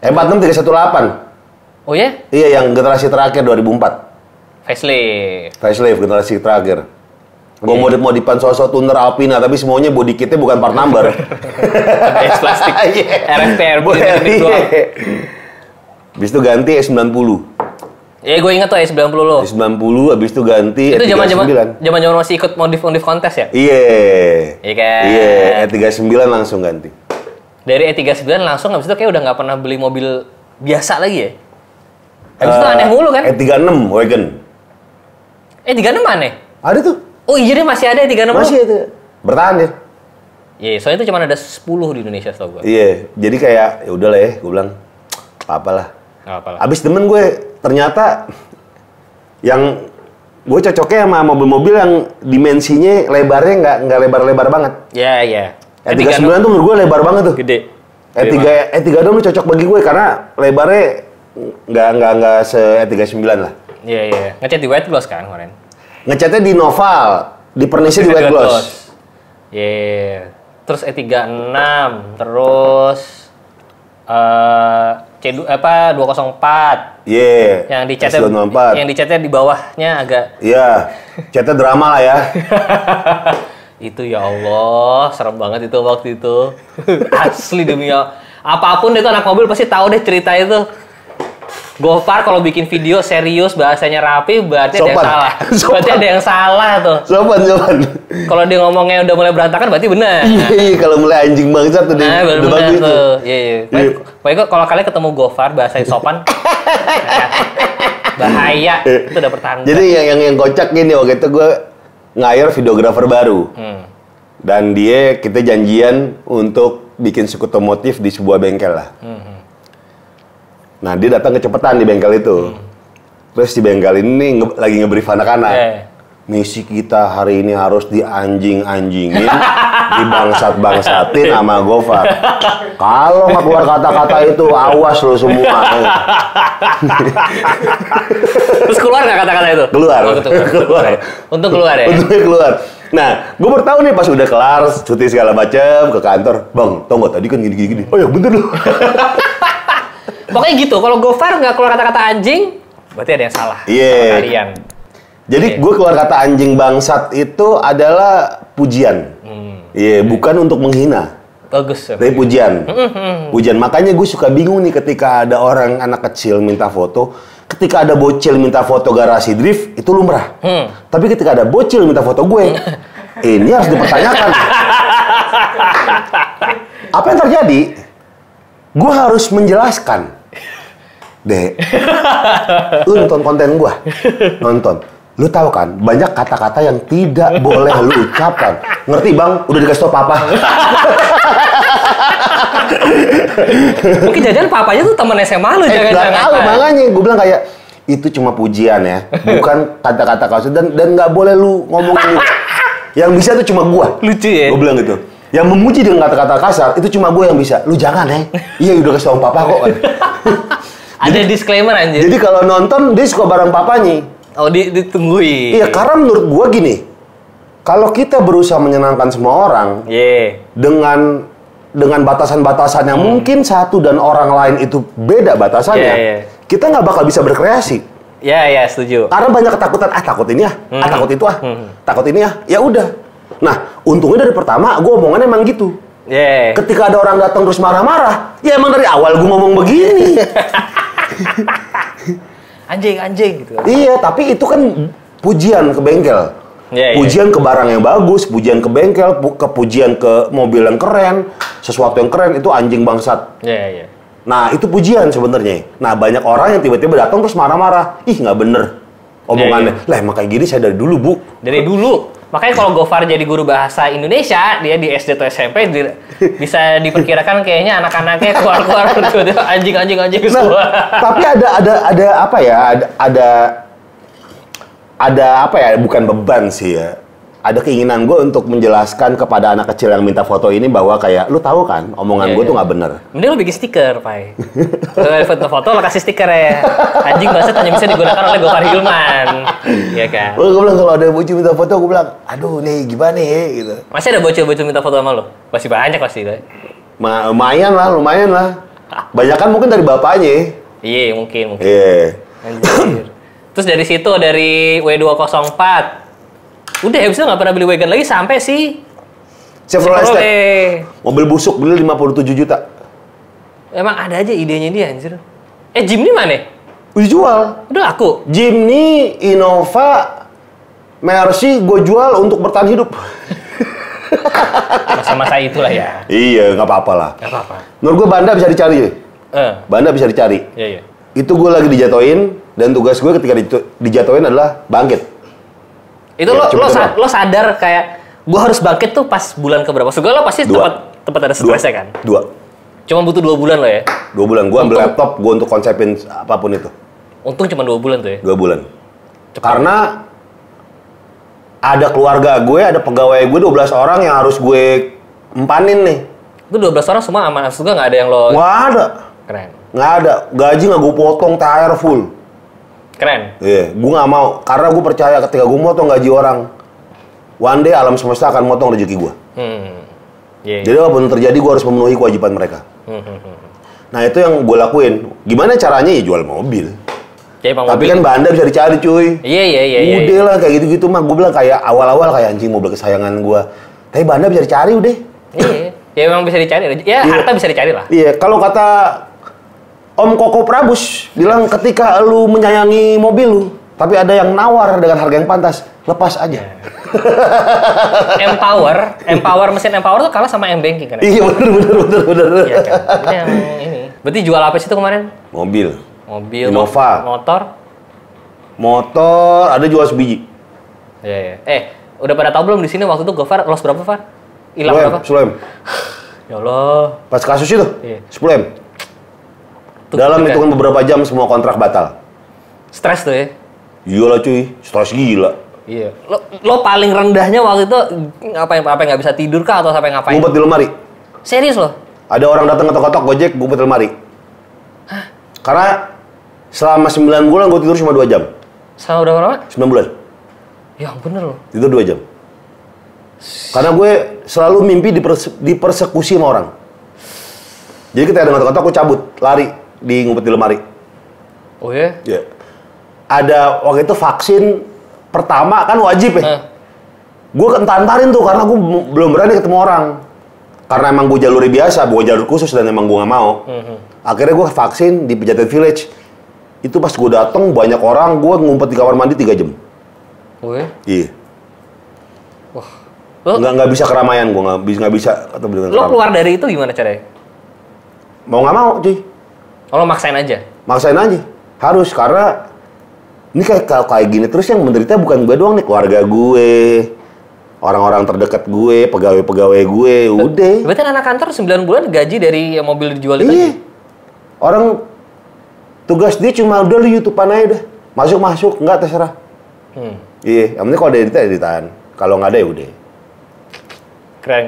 E46 318.
Oh ya?
Iya, yang generasi terakhir 2004.
Facelift
generasi terakhir. Gue modif-modifan sosok tuner Alpina, tapi semuanya body kitnya bukan part number.
Es plastik. RFPR doang.
Habis itu ganti E90.
Iya, gue inget tuh E90 lo.
E90, habis itu ganti
itu
E39.
Zaman masih ikut modif kontes ya?
Iya
kan?
Iya, E39 langsung ganti.
Dari E39 langsung habis itu kayak udah nggak pernah beli mobil biasa lagi ya? Habis itu aneh mulu kan?
E36 wagon.
E36 aneh?
Ada tuh.
Oh iya deh, masih ada E36.
Masih ada. Bertahan ya.
Iya, soalnya itu cuma ada 10 di Indonesia setahu gue.
Iya, jadi kayak ya udahlah ya, gue bilang apalah. Abis demen gue ternyata yang gue cocoknya sama mobil-mobil yang dimensinya lebarnya nggak lebar-lebar banget.
Iya.
E39 tuh menurut gue lebar banget tuh.
Gede.
E36 tuh cocok bagi gue karena lebarnya nggak se E39 lah.
Iya. Ngecat di white gloss kan kemarin?
Ngecatnya di Noval, di pernisnya di white gloss.
Iya. Terus E36, terus C204.
Iya.
Yang dicatnya di bawahnya agak.
Iya. Catnya drama lah ya.
Itu ya Allah, serem banget itu waktu itu. Asli demi Allah. Apapun itu anak mobil pasti tahu deh cerita itu. Gopar kalau bikin video serius bahasanya rapi berarti ada yang salah. Berarti ada yang salah tuh.
Sopan.
Kalau dia ngomongnya udah mulai berantakan berarti benar.
Iya, kalau mulai anjing bangsat tuh dia udah bagus tuh.
Iya. Pokoknya kalau kalian ketemu Gopar bahasanya sopan bahaya itu udah pertanda.
Jadi yang kocak gini waktu itu gue ngayar videografer baru. Dan kita janjian untuk bikin shoot otomotif di sebuah bengkel lah. Nah, dia datang kecepatan di bengkel itu. Terus di bengkel ini lagi nge-brief anak-anak. misi kita hari ini harus dianjing-anjingin, dibangsat-bangsatin sama Gofar. Kalau nggak keluar kata-kata itu, awas lo semua.
Terus keluar nggak kata-kata itu?
Keluar.
Oh, keluar. Untung keluar ya?
Untungnya keluar. Nah, gue baru tahu nih pas udah kelar, cuti segala macem ke kantor. Bang, tau nggak tadi kan gini-gini. Oh ya bener loh.
Pokoknya gitu, kalau Gofar nggak keluar kata-kata anjing, berarti ada yang salah sama kalian.
Jadi gue keluar kata anjing bangsat itu adalah pujian. Bukan untuk menghina.
Bagus.
Tapi pujian. Pujian. Makanya gue suka bingung nih ketika ada orang anak kecil minta foto. Ketika ada bocil minta foto garasi drift, itu lumrah. Tapi ketika ada bocil minta foto gue, ini harus dipertanyakan. Apa yang terjadi? Gue harus menjelaskan. Dek, lu nonton konten gue? Nonton. Lu tahu kan, banyak kata-kata yang tidak boleh lu ucapkan. Ngerti bang? Udah dikasih tau papa.
Mungkin jajan papanya tuh temen SMA lu, jangan-jangan.
Tahu, makanya gue bilang kayak, itu cuma pujian ya, bukan kata-kata kasar. Dan nggak boleh lu ngomongin itu. Yang bisa tuh cuma gue.
Lucu ya?
Gue bilang gitu. Yang memuji dengan kata-kata kasar, itu cuma gue yang bisa. Lu jangan ya. Iya, udah kasih tau papa kok.
Ada disclaimer anjir.
Jadi kalau nonton, dia suka bareng papanya.
Oh, ditungguin.
Iya, karena menurut gua gini, kalau kita berusaha menyenangkan semua orang, dengan batasan-batasan yang mungkin satu dan orang lain itu beda batasannya, kita nggak bakal bisa berkreasi.
Ya, setuju.
Karena banyak ketakutan, takut ini ya, takut itu takut ini ya udah. Nah, untungnya dari pertama gua omongannya emang gitu. Ketika ada orang datang terus marah-marah, ya emang dari awal gua ngomong begini.
Anjing gitu.
Iya, tapi itu kan pujian ke bengkel. Pujian ke barang yang bagus, pujian ke bengkel, pujian ke mobil yang keren, sesuatu yang keren, itu anjing bangsat. Nah, itu pujian sebenarnya. Nah, banyak orang yang tiba-tiba datang terus marah-marah. Ih, nggak bener omongannya. Lah, emang kayak gini saya dari dulu, Bu.
Dari dulu. Makanya kalau Gofar jadi guru bahasa Indonesia, dia di SD atau SMP bisa diperkirakan kayaknya anak-anaknya keluar-keluar anjing semua.
Tapi ada apa ya? Ada apa ya? Bukan beban sih ya. Ada keinginan gue untuk menjelaskan kepada anak kecil yang minta foto ini bahwa kayak, lu tahu kan, omongan gue tuh nggak bener.
Mending lu bikin stiker, Pai. Foto-foto lo kasih stiker ya. Anjing bangsat hanya bisa digunakan oleh Gofar Hilman. Iya kan?
Gue bilang kalau ada bocil minta foto, gue bilang, aduh nih gimana ya gitu.
Masih ada bocil-bocil minta foto sama lo? Masih banyak pasti.
Lumayan lah. Banyak kan mungkin dari bapaknya.
Iya, mungkin.
Iya.
Anjir. Terus dari situ, dari W204, udah habis itu nggak pernah beli wagon lagi sampai sih
Chevrolet. Mobil busuk beli 57 juta.
Emang ada aja idenya dia anjir. Jimny mana?
Udah jual.
Udah laku.
Jimny, Innova, Mercy gue jual untuk bertahan hidup.
Masa-masa itulah ya.
Iya, nggak apa-apa lah.
Nggak apa-apa.
Menurut gue Banda bisa dicari. Banda bisa dicari.
Iya.
Itu gue lagi dijatoin dan tugas gue ketika dijatoin adalah bangkit.
Itu ya, lo sadar kayak gue harus bangkit tuh pas bulan keberapa? Segala lo pasti tempat ada stresnya kan?
2.
Cuma butuh 2 bulan lo ya?
2 bulan. Gue ambil laptop, gue untuk konsepin apapun itu.
Untung cuma 2 bulan tuh ya?
2 bulan.
Cepet.
Karena ada keluarga gue, ada pegawai gue 12 orang yang harus gue empanin nih.
Itu 12 orang semua aman, juga nggak ada yang lo...
Nggak ada.
Keren.
Nggak ada. Gaji nggak gue potong, THR full.
Keren.
Iya, gue nggak mau. Karena gue percaya ketika gue motong gaji orang, one day alam semesta akan motong rezeki gue. Jadi apapun terjadi, gue harus memenuhi kewajiban mereka. Nah, itu yang gue lakuin. Gimana caranya? Ya jual mobil. Tapi kan Banda bisa dicari, cuy.
Iya.
Udah lah, kayak gitu-gitu mah. Gue bilang kayak awal-awal kayak anjing mobil kesayangan gue. Tapi Banda bisa dicari udah.
Iya, ya memang bisa dicari. Ya, harta bisa dicari lah.
Iya, kalau kata Om Koko Prabus bilang ketika lu menyayangi mobil lu, tapi ada yang nawar dengan harga yang pantas, lepas aja.
Mesin Empower tuh kalah sama M-Banking kan?
Iya, bener.
Iya kan? Ini yang ini. Berarti jual apa sih itu kemarin?
Mobil,
Innova,
motor, ada jual sebiji.
Iya. Udah pada tahu belum di sini waktu itu Gofar loss berapa, Far? Hilang berapa?
10M.
Ya Allah.
Pas kasus itu,
iya.
10M. Dalam hitungan beberapa jam semua kontrak batal.
Stres tuh ya?
Iyalah cuy, stres gila.
Iya. Lo paling rendahnya waktu itu apa yang nggak bisa tidur kah atau sampai ngapain?
Ngumpet di lemari.
Serius lo?
Ada orang datang ketok-ketok Gojek, gue ngumpet di lemari.
Hah?
Karena selama 9 bulan gue tidur cuma 2 jam.
Selama berapa lama?
9 bulan.
Ya bener lo.
Tidur 2 jam. Karena gue selalu mimpi dipersekusi sama orang. Jadi ketika ada ketok-ketok, gue cabut, lari, ngumpet di lemari.
Oh ya?
Ya. Ada waktu itu vaksin pertama kan wajib ya. Gue kentar-ntarin tuh karena gue belum berani ketemu orang. Karena emang gue jalur biasa, bukan jalur khusus dan emang gue nggak mau. Akhirnya gue vaksin di Pejaten Village. Itu pas gue dateng banyak orang, gue ngumpet di kamar mandi 3 jam.
Oh ya?
Iya.
Wah.
Nggak bisa keramaian, gue nggak bisa ketemu dengan
Lo keluar dari itu gimana caranya?
Mau nggak mau, cuy.
Oh, lo maksain aja?
Maksain aja. Harus, karena ini kayak gini terus yang menderita bukan gue doang nih, keluarga gue, orang-orang terdekat gue, pegawai-pegawai gue, udah.
Berarti anak kantor 9 bulan gaji dari mobil dijual itu
Iya.
aja?
Orang tugas dia cuma udah lu YouTube-an aja udah. Masuk, enggak terserah. Iya, yang penting kalau ada editan. Kalau nggak ada ya udah.
Keren.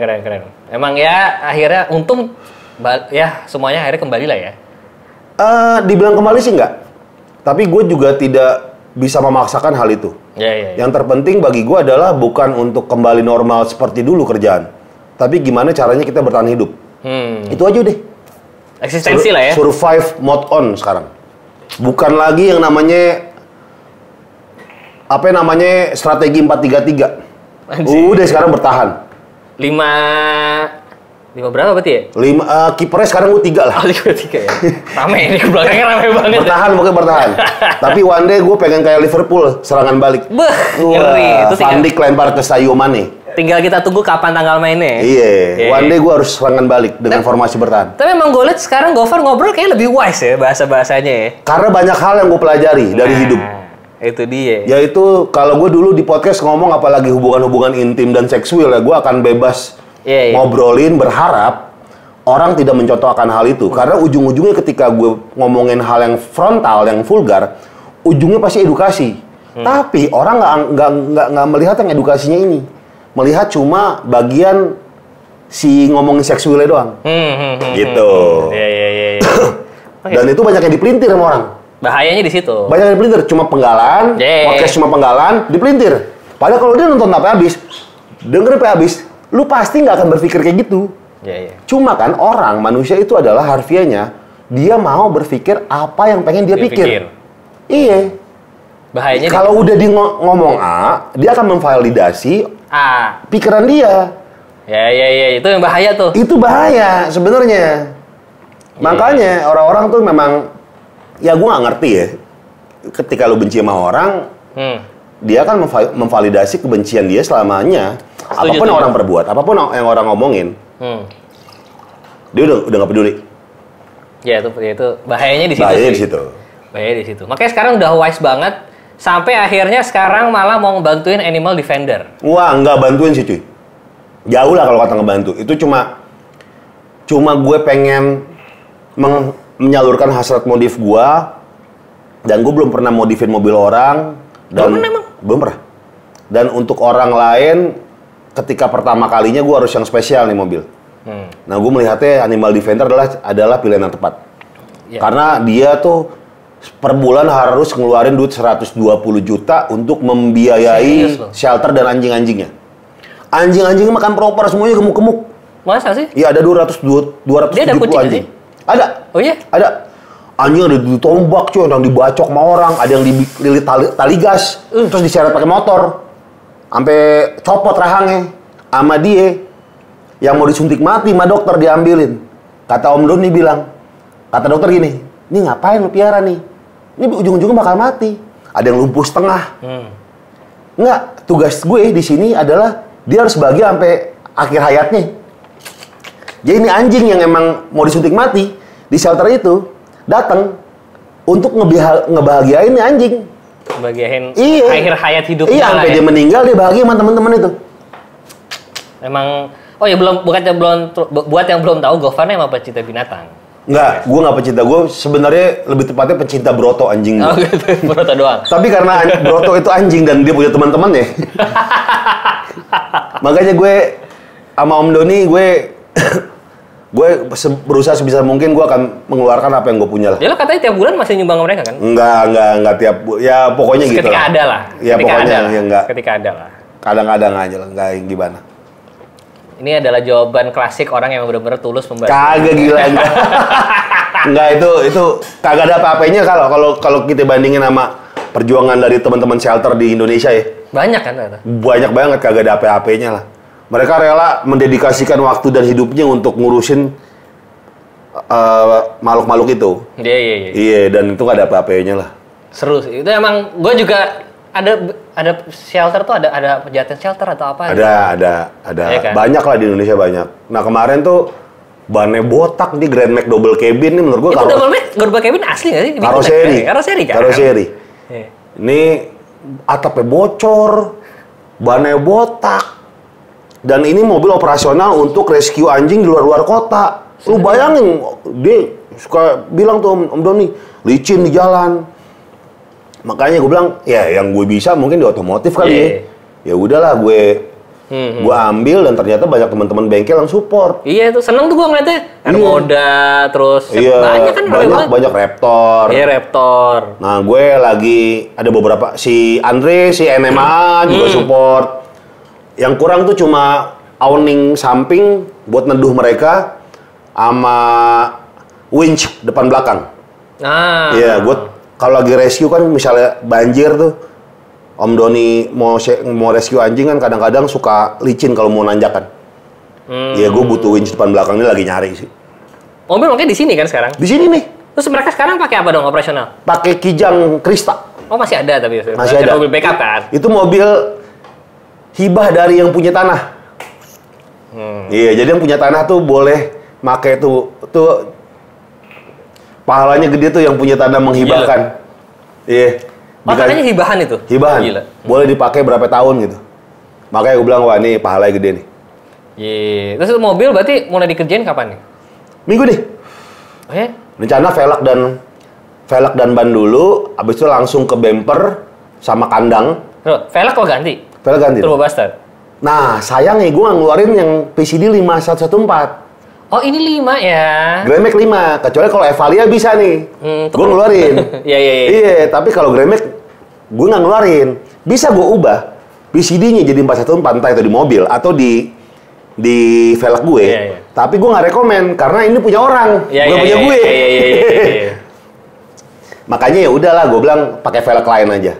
Emang ya akhirnya untung ya semuanya akhirnya kembali lah ya.
Dibilang kembali sih enggak. Tapi gue juga tidak bisa memaksakan hal itu.
Ya.
Yang terpenting bagi gue adalah bukan untuk kembali normal seperti dulu kerjaan. Tapi gimana caranya kita bertahan hidup. Itu aja deh.
Eksistensi lah ya.
Survive mode on sekarang. Bukan lagi yang namanya strategi 4-3-3. Udah sekarang bertahan.
5 berapa berarti ya?
5 kipernya sekarang gue 3 lah.
Oh, 3 ya. Rame ini belakangnya rame banget.
Bertahan. Tapi one day gue pengen kayak Liverpool, serangan balik.
Ngeri. Itu
Van Dijk lempar ke Sadio Mane.
Tinggal kita tunggu kapan tanggal mainnya.
Iya. One day gue harus serangan balik dengan formasi bertahan.
Tapi emang gue liat sekarang Gofar ngobrol kayak lebih wise ya bahasa-bahasanya ya.
Karena banyak hal yang gue pelajari dari hidup.
Itu dia.
Yaitu kalau gue dulu di podcast ngomong apalagi hubungan-hubungan intim dan seksual ya, gue akan bebas ngobrolin, berharap orang tidak mencontohkan hal itu. Karena ujung-ujungnya ketika gue ngomongin hal yang frontal, yang vulgar, ujungnya pasti edukasi. Tapi orang nggak melihat yang edukasinya ini. Melihat cuma bagian si ngomongin seksualnya doang. Gitu.
Iya.
Dan itu banyak yang dipelintir sama orang.
Bahayanya di situ.
Banyak yang dipelintir, cuma penggalan, podcast cuma penggalan, dipelintir. Padahal kalau dia nonton sampai habis, dengerin sampai habis, lu pasti nggak akan berpikir kayak gitu.
Iya.
Cuma kan manusia itu adalah harfiahnya, dia mau berpikir apa yang pengen dia pikir. Iya.
Bahayanya
kalau udah di ngomong A, dia akan memvalidasi pikiran dia.
Ya, itu yang bahaya tuh.
Itu bahaya sebenarnya. Makanya orang-orang tuh memang, ya gue nggak ngerti ya. Ketika lu benci sama orang, dia akan memvalidasi kebencian dia selamanya. Apapun yang orang perbuat, apapun yang orang ngomongin, dia udah nggak peduli.
Ya itu bahayanya di situ. Bahayanya di situ. Makanya sekarang udah wise banget. Sampai akhirnya sekarang malah mau ngebantuin Animal Defender.
Wah, nggak bantuin sih cuy. Jauh lah kalau kata ngebantu. Itu cuma gue pengen menyalurkan hasrat modif gue. Dan gue belum pernah modifin mobil orang. Belum pernah. Dan untuk orang lain, ketika pertama kalinya gue harus yang spesial nih mobil. Nah, gue melihatnya Animal Defender adalah pilihan yang tepat. Karena dia tuh per bulan harus ngeluarin duit 120 juta untuk membiayai shelter dan anjing-anjingnya. Anjing-anjingnya makan proper, semuanya gemuk-gemuk.
Masa sih?
Iya, ada 270 anjing. Ada.
Oh iya?
Ada. Anjing ada ditombak cuy, ada yang dibacok sama orang, ada yang dililit tali gas, terus diseret pakai motor. Sampai copot rahangnya. Sama dia yang mau disuntik mati sama dokter diambilin. Kata Om Doni bilang, kata dokter gini, "Ini ngapain lu piara nih? Ini ujung-ujungnya bakal mati." Ada yang lumpuh setengah. Enggak, tugas gue di sini adalah dia harus bahagia sampai akhir hayatnya. Jadi ini anjing yang emang mau disuntik mati di shelter itu datang untuk ngebahagiain nih anjing.
Ngebahagiain akhir hayat hidupnya.
Iya, sampai dia meninggal dia bahagia sama teman-teman itu.
Emang buat yang belum tahu, Gofar emang pecinta binatang.
Enggak, gue nggak pecinta. Gue sebenarnya lebih tepatnya pecinta Broto anjing.
Oh gitu, Broto doang.
Tapi karena Broto itu anjing dan dia punya teman-teman ya. Makanya gue sama Om Doni, gue berusaha sebisa mungkin gue akan mengeluarkan apa yang gue punya lah.
Ya lo katanya tiap bulan masih nyumbang ke mereka kan?
Enggak tiap, ya pokoknya gitu.
Ketika ada lah.
Ya pokoknya ya enggak.
Ketika ada lah.
Kadang-kadang aja lah, enggak yang gimana.
Ini adalah jawaban klasik orang yang benar-benar tulus membantu.
Kagak gila enggak. Enggak itu kagak ada apa-apanya kalau kita bandingin sama perjuangan dari teman-teman shelter di Indonesia ya.
Banyak kan ternyata?
Banyak banget, kagak ada apa-apanya lah. Mereka rela mendedikasikan waktu dan hidupnya untuk ngurusin makhluk-makhluk itu.
Iya.
Iya, dan itu gak ada apa-apanya lah.
Seru sih. Itu emang gue juga ada shelter tuh ada pejaten shelter atau apa?
Ada.
Ya kan?
Banyak lah di Indonesia banyak. Nah kemarin tuh bannya botak di Grand Max double cabin nih menurut gue.
Itu double cabin asli nggak sih? Karoseri kan?
Karoseri.
Iya.
Ini atapnya bocor, bannya botak, dan ini mobil operasional untuk rescue anjing di luar kota. Lu bayangin, dia suka bilang tuh Om Doni, licin di jalan. Makanya gue bilang, ya yang gue bisa mungkin di otomotif kali ya. Ya udahlah gue ambil dan ternyata banyak teman-teman bengkel yang support.
Iya itu seneng tuh gue ngeliatnya. Moda terus banyak kan
banyak Raptor.
Iya Raptor.
Nah gue lagi ada beberapa si Andre, si NMA juga support. Yang kurang tuh cuma awning samping buat neduh mereka sama winch depan belakang. Iya, gue kalau lagi rescue kan misalnya banjir tuh, Om Doni mau rescue anjing kan kadang-kadang suka licin kalau mau nanjakan. Iya, gue butuh winch depan belakang ini lagi nyari sih.
Mobil makanya di sini kan sekarang?
Di sini nih.
Terus mereka sekarang pakai apa dong operasional?
Pakai Kijang Krista.
Oh masih ada tapi
masih ada.
Mobil backup kan?
Itu mobil hibah dari yang punya tanah. Iya, jadi yang punya tanah tuh boleh pakai tuh pahalanya gede tuh yang punya tanah menghibahkan. Iya.
Oh, tanahnya hibahan itu?
Hibahan.
Gila.
Boleh dipakai berapa tahun gitu. Makanya gue bilang, wah ini pahalanya gede nih.
Iya. Terus mobil berarti mulai dikerjain kapan nih?
Minggu nih.
Oh ya?
Rencana velg dan ban dulu, abis itu langsung ke bumper sama kandang.
Velg kok ganti?
Velg ganti.
Turbo Buster?
Nah, sayangnya gue ngeluarin yang PCD 5114.
Oh ini 5 ya?
Grand Max 5, kecuali kalau Evalia bisa nih. Gue ngeluarin.
Iya.
Iya, tapi kalau Grand Max gue nggak ngeluarin. Bisa gue ubah PCD-nya jadi 414, entah itu di mobil atau di velg gue.
Iya.
Tapi gue nggak rekomen karena ini punya orang, bukan punya gue.
Iya.
Makanya ya udahlah, gue bilang pakai velg lain aja.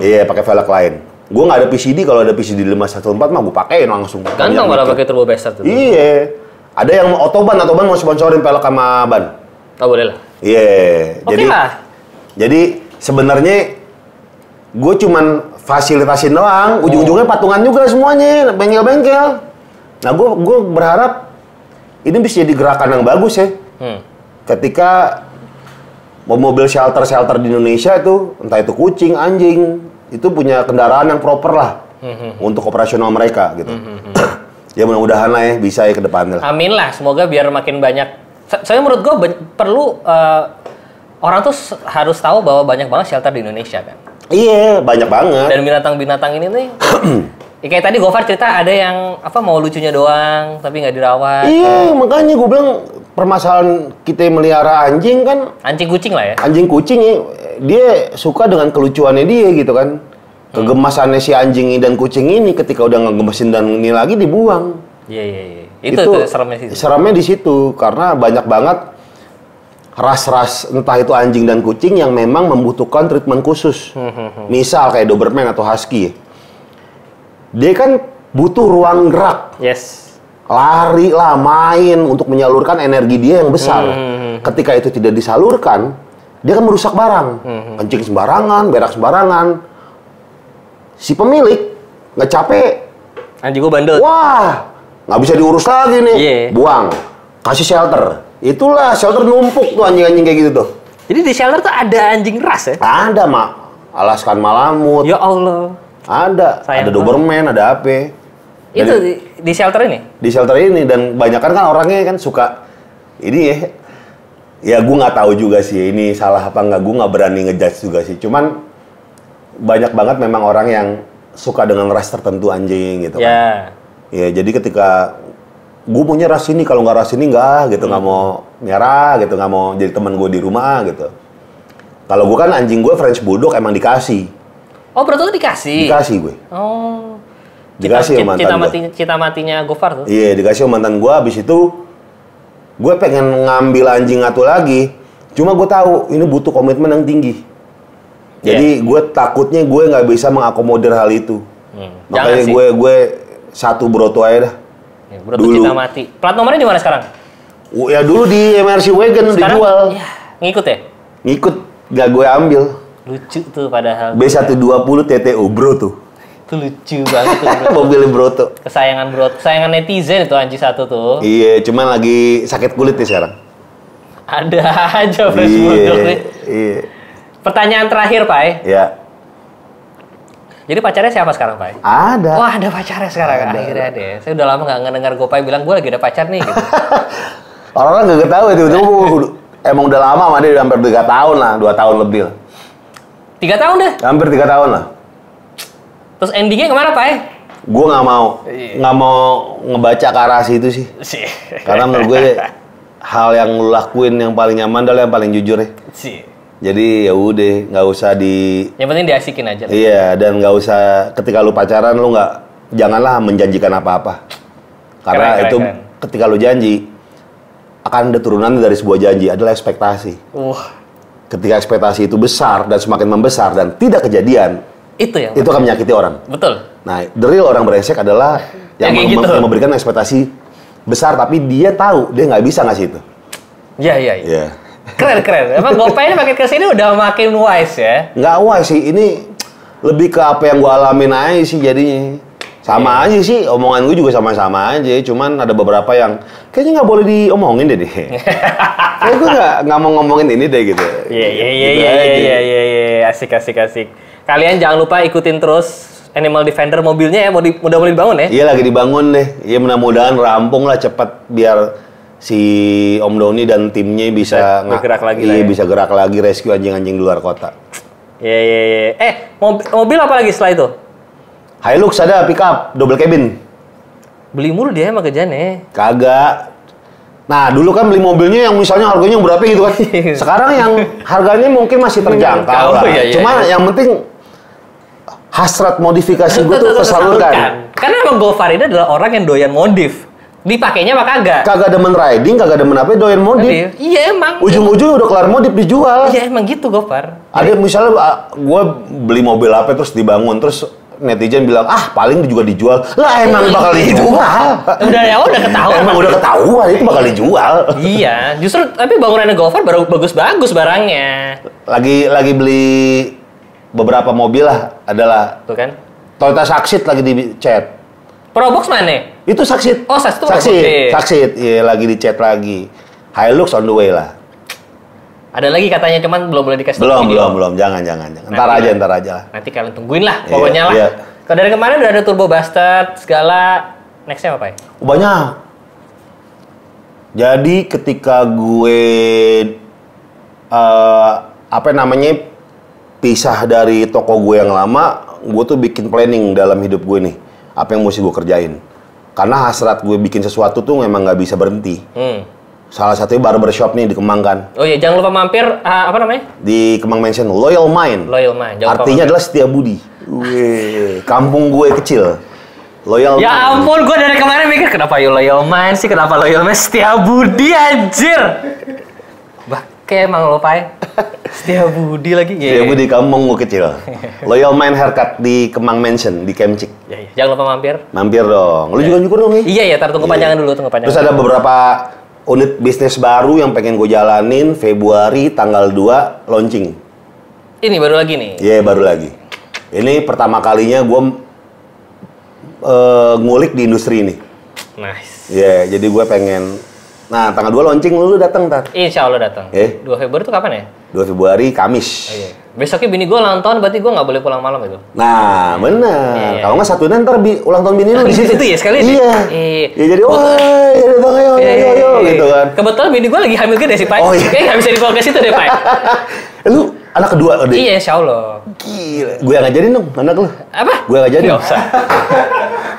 Iya, pakai velg lain. Gue nggak ada PCD, kalau ada PCD 514 mah gue pakein langsung.
Ganteng kalau pakai Turbo Buster tuh.
Iya. Ada yang Otoban mau sponsorin velg sama ban.
Oh boleh lah.
Iya.
Oke lah.
Jadi sebenarnya gue cuman fasilitasin doang, ujung-ujungnya patungan juga semuanya, bengkel-bengkel. Nah gue berharap ini bisa jadi gerakan yang bagus ya. Ketika mobil shelter di Indonesia itu, entah itu kucing, anjing, itu punya kendaraan yang proper lah untuk operasional mereka gitu. Ya mudah-mudahan lah ya bisa ya ke depan lah.
Amin lah, semoga biar makin banyak. Soalnya menurut gue perlu orang tuh harus tahu bahwa banyak banget shelter di Indonesia kan.
Iya, banyak banget.
Dan binatang-binatang ini nih, ya kayak tadi Gofar cerita ada yang mau lucunya doang tapi nggak dirawat.
Iya, makanya gue bilang permasalahan kita melihara anjing kan.
Anjing kucing lah ya.
Anjing kucing dia suka dengan kelucuannya dia gitu kan. Kegemasannya si anjing dan kucing ini ketika udah ngegemesin dan ini lagi dibuang.
Iya. Itu seremnya di situ.
Seremnya di situ karena banyak banget ras-ras entah itu anjing dan kucing yang memang membutuhkan treatment khusus. Misal kayak Doberman atau Husky. Dia kan butuh ruang gerak.
Yes.
Lari lah, main untuk menyalurkan energi dia yang besar. Ketika itu tidak disalurkan, dia kan merusak barang. Kencing sembarangan, berak sembarangan. Si pemilik nggak capek.
Anjing gue bandel.
Wah, nggak bisa diurus lagi nih. Buang. Kasih shelter. Itulah shelter numpuk tuh anjing-anjing kayak gitu tuh.
Jadi di shelter tuh ada anjing ras ya?
Ada, Mak. Alaskan Malamut.
Ya Allah.
Ada. Ada Doberman, ada apa.
Itu di shelter ini?
Di shelter ini. Dan kebanyakan kan orangnya kan suka ini ya, Ya gue nggak tahu juga sih ini salah apa nggak, gue nggak berani ngejudge juga sih. Cuman banyak banget memang orang yang suka dengan ras tertentu anjing gitu kan. Ya jadi ketika gue punya ras ini, kalau nggak ras ini nggak gitu, nggak mau merah gitu, nggak mau jadi teman gue di rumah gitu. Kalau gue kan anjing gue French Bulldog emang dikasih.
Oh berarti dikasih?
Dikasih gue.
Oh.
Dikasih sama mantan gue.
Cita matinya Gofar tuh?
Iya dikasih sama mantan gue, abis itu gue pengen ngambil anjing satu lagi, cuma gue tahu ini butuh komitmen yang tinggi. Jadi gue takutnya gue nggak bisa mengakomodir hal itu. Makanya gue satu Broto aja dah.
Ya, Broto dulu. Cita mati. Plat nomornya di mana sekarang?
Ya dulu di MRC Wagon sekarang, dijual.
Ya, ngikut ya?
Ngikut, gak gue ambil.
Lucu tuh padahal.
B120 TTO Broto.
Itu lucu banget tuh.
Mobil Broto.
Kesayangan netizen itu anjing satu tuh.
Iya, cuman lagi sakit kulit nih sekarang.
Ada aja French Bulldog nih.
Iya.
Pertanyaan terakhir, Pai.
Ya.
Jadi pacarnya siapa sekarang, Pai?
Ada.
Wah, ada pacarnya sekarang. Akhirnya deh. Saya udah lama nggak ngedengar Gopai bilang gue lagi ada pacar nih gitu.
Orang-orang nggak tahu itu emang udah lama sama dia, udah hampir 3 tahun lah, 2 tahun lebih lah.
3 tahun deh?
Hampir 3 tahun lah.
Terus endingnya kemana, Pai?
Gue nggak mau ngebaca ke arah situ sih. Karena menurut gue hal yang lu lakuin yang paling nyaman adalah yang paling jujur ya. Jadi ya udah, nggak usah
Yang penting diasikin aja.
Iya, dan nggak usah ketika lu pacaran lu janganlah menjanjikan apa-apa. Karena keren. Ketika lu janji akan ada turunan dari sebuah janji adalah ekspektasi. Ketika ekspektasi itu besar dan semakin membesar dan tidak kejadian, itu akan menyakiti orang.
Betul.
Nah, the real orang brengsek adalah yang memberikan ekspektasi besar tapi dia tahu dia nggak bisa ngasih itu. Iya.
Keren. Emang Gopai ini makin kesini udah makin wise ya?
Nggak wise sih, ini lebih ke apa yang gue alamin aja sih jadinya. Sama aja sih, omongan gue juga sama-sama aja. Cuman ada beberapa yang kayaknya nggak boleh diomongin deh. Kayak gue nggak mau ngomongin ini deh gitu.
Iya. Asik. Kalian jangan lupa ikutin terus Animal Defender mobilnya ya, udah mulai dibangun ya? Iya
lagi dibangun deh. Iya mudah-mudahan rampung lah cepat biar si Om Doni dan timnya bisa
gerak lagi.
Iya bisa gerak lagi rescue anjing-anjing di luar kota.
Iya. Mobil apa lagi setelah itu?
Hilux ada pickup double cabin.
Beli mulu dia emang kerjanya.
Kagak. Nah dulu kan beli mobilnya yang misalnya harganya berapa gitu kan. Sekarang yang harganya mungkin masih terjangkau lah. Cuma yang penting hasrat modifikasi gue tuh tersalurkan.
Karena emang Gofar ini adalah orang yang doyan modif. Dipakainya apa kagak?
Kagak demen riding, kagak demen apa, doyan modif.
Iya emang.
Ujung-ujung udah kelar modif dijual.
Iya emang gitu Gofar.
Ada misalnya gue beli mobil apa terus dibangun, terus netizen bilang paling juga dijual. Lah emang bakal dijual.
Udah ketahuan.
Emang udah ketahuan itu bakal dijual.
Iya, justru tapi bangunannya Gofar baru bagus-bagus barangnya.
Lagi beli beberapa mobil lah, adalah
tuh kan.
Toyota Succeed lagi dicat.
Probox mana?
Itu Succeed.
Oh,
Succeed. Iya, lagi dicat lagi. Hilux on the way lah.
Ada lagi katanya, cuman belum boleh dikasih tahu.
Belum. Jangan. Ntar aja lah.
Nanti kalian tungguin lah, pokoknya lah.
Iya.
Kalau dari kemarin udah ada Turbo Bastard, segala. Nextnya apa ya?
Banyak. Jadi ketika gue pisah dari toko gue yang lama, gue tuh bikin planning dalam hidup gue nih. Apa yang mesti gue kerjain. Karena hasrat gue bikin sesuatu tuh memang nggak bisa berhenti. Salah satunya barbershop nih di Kemang kan.
Oh iya, jangan lupa mampir, apa namanya?
Di Kemang Mansion, Loyal Mind. Artinya adalah setia budi. Wih, kampung gue kecil. Loyal Mind.
Ya ampun, gue dari kemarin mikir, kenapa Loyal Mind sih? Kenapa Loyal Mind setia budi, anjir? Kayak emang lo, Pai. Setia budi lagi.
Setia budi kampung gue kecil. Loyal Mind Haircut di Kemang Mansion, di Kemcik.
Jangan lupa mampir.
Mampir dong. Lu juga nyukur dong, nih?
Iya, tunggu panjangan dulu.
Terus ada beberapa unit bisnis baru yang pengen gue jalanin Februari tanggal 2 launching.
Ini baru lagi nih?
Iya, baru lagi. Ini pertama kalinya gue ngulik di industri ini.
Nice.
Iya, jadi gue pengen. Nah, tanggal 2 launching lu datang, Tar.
Insya Allah datang. 2 Februari itu kapan ya?
2 Februari Kamis.
Iya. Besoknya bini gue ulang tahun, berarti gue nggak boleh pulang malam itu.
Nah, benar.
Iya.
Kalau nggak satunya ntar ulang tahun bini lu
Di situ ya sekali.
Iya. Ya jadi wah, ya datang ayo gitu kan.
Kebetulan bini gue lagi hamil gede sih, Pak.
Oh, iya.
Kayaknya nggak bisa dibawa ke situ deh, Pak.
Lu anak kedua deh.
Iya, insya Allah.
Gila. Gue yang ngajarin dong anak lu.
Apa?
Gue ngajarin.
Nggak usah.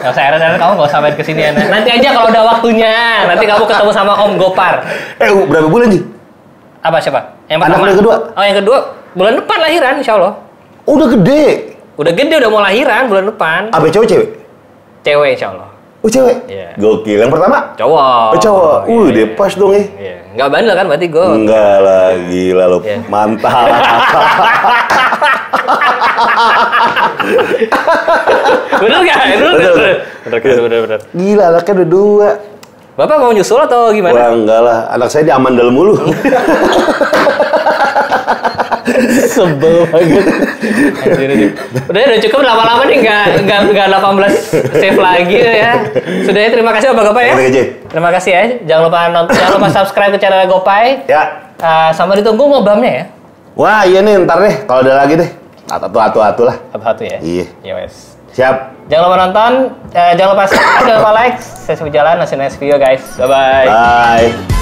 Nggak usah, Aaron, kamu nggak usah main kesini, Ana. Nanti aja kalau udah waktunya. Nanti kamu ketemu sama Om Gopar.
Berapa bulan sih?
Apa siapa? Yang
Anak
pertama?
yang kedua?
Oh, yang kedua bulan depan lahiran, insya Allah.
Udah gede.
Udah gede, udah mau lahiran bulan depan.
Apa cewek?
Cewek, insya Allah.
Oh cewek?
Iya.
Gokil. Yang pertama?
Cowok.
Oh cowok.
Iya,
Deh
iya.
pas dong
Iya. Nggak bandel kan berarti gue?
Enggak lah, gila lo.
Iya.
Mantap.
Bener nggak? Bener.
Gila, anaknya udah 2.
Bapak mau nyusul atau gimana?
Wah, enggak lah. Anak saya di amandel mulu.
Sebel banget. Udah cukup lama-lama nih nggak 18 save lagi ya. Sudah ya, terima kasih Bapak Gopay ya. Terima kasih ya. Jangan lupa subscribe ke channel Gopay.
Ya.
Sama ditunggu ngobamnya ya.
Wah, iya nih ntar deh kalau ada lagi deh. Atu lah.
Satu-satu ya.
Iya.
Ya wes.
Siap.
Jangan lupa nonton, jangan lupa subscribe, jangan lupa like. Saya jalan, see you next video guys. Bye bye.
Bye.